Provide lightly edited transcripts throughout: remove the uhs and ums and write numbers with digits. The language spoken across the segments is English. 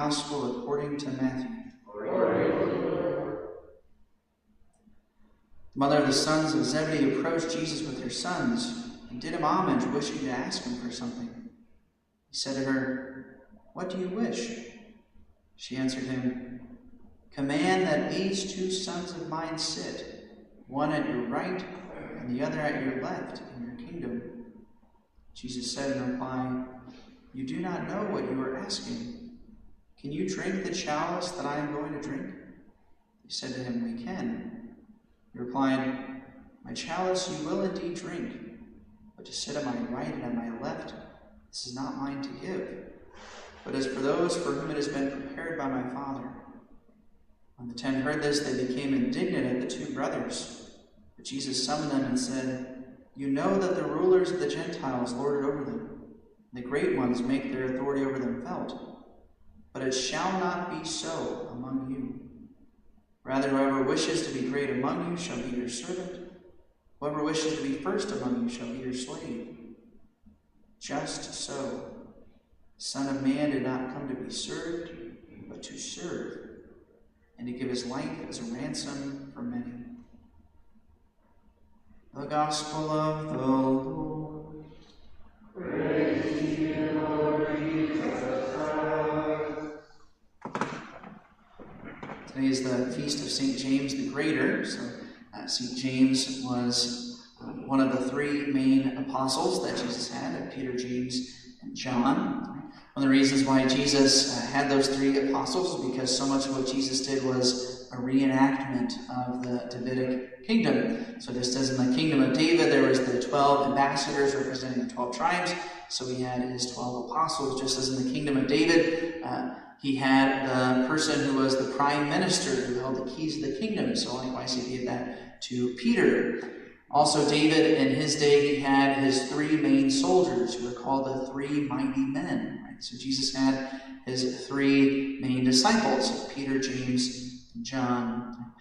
Gospel according to Matthew. The mother of the sons of Zebedee approached Jesus with her sons and did him homage, wishing to ask him for something. He said to her, "What do you wish?" She answered him, "Command that these 2 sons of mine sit, one at your right and the other at your left in your kingdom." Jesus said in reply, "You do not know what you are asking. Can you drink the chalice that I am going to drink?" They said to him, "We can." He replied, "My chalice you will indeed drink, but to sit at my right and at my left, this is not mine to give, but as for those for whom it has been prepared by my Father." When the 10 heard this, they became indignant at the 2 brothers. But Jesus summoned them and said, "You know that the rulers of the Gentiles lord it over them, and the great ones make their authority over them felt. But it shall not be so among you. Rather, whoever wishes to be great among you shall be your servant. Whoever wishes to be first among you shall be your slave. Just so, the Son of Man did not come to be served, but to serve, and to give his life as a ransom for many." The Gospel of the Lord. Praise to you, Lord Jesus Christ. Today is the feast of St. James the Greater. So St. James was one of the 3 main apostles that Jesus had, Peter, James, and John. One of the reasons why Jesus had those 3 apostles is because so much of what Jesus did was a reenactment of the Davidic kingdom. So just as in the kingdom of David, there was the 12 ambassadors representing the 12 tribes, so he had his 12 apostles. Just as in the kingdom of David, he had the person who was the prime minister who held the keys of the kingdom. So likewise, he gave that to Peter. Also, David, in his day, he had his 3 main soldiers who were called the 3 mighty men. Right? So Jesus had his 3 main disciples, Peter, James, and John.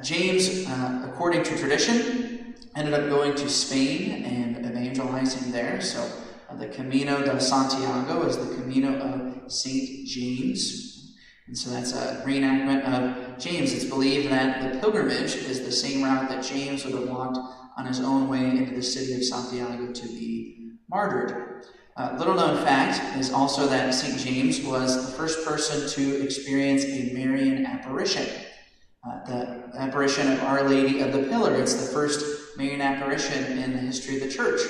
James, according to tradition, ended up going to Spain and evangelizing there. So the Camino de Santiago is the Camino of St. James. And so that's a reenactment of James. It's believed that the pilgrimage is the same route that James would have walked on his own way into the city of Santiago to be martyred. Little known fact is also that St. James was the first person to experience a Marian apparition. The apparition of Our Lady of the Pillar. It's the first Marian apparition in the history of the church.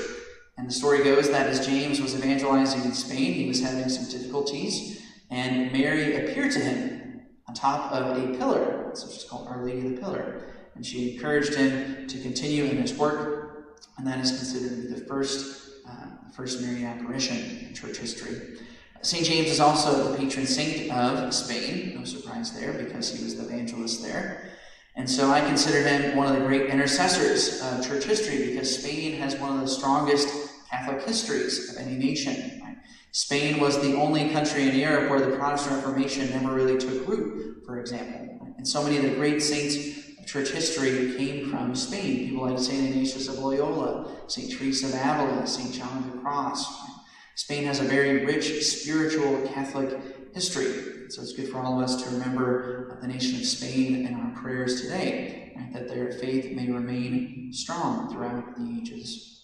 And the story goes that as James was evangelizing in Spain, he was having some difficulties, and Mary appeared to him on top of a pillar. So she's called Our Lady of the Pillar. And she encouraged him to continue in his work, and that is considered to be the first Marian apparition in church history. St. James is also the patron saint of Spain. No surprise there, because he was the evangelist there. And so I consider him one of the great intercessors of church history, because Spain has one of the strongest Catholic histories of any nation. Right? Spain was the only country in Europe where the Protestant Reformation never really took root, for example. And so many of the great saints of church history came from Spain. People like St. Ignatius of Loyola, St. Teresa of Avila, St. John of the Cross. Right? Spain has a very rich spiritual Catholic history. So it's good for all of us to remember the nation of Spain in our prayers today, right? That their faith may remain strong throughout the ages.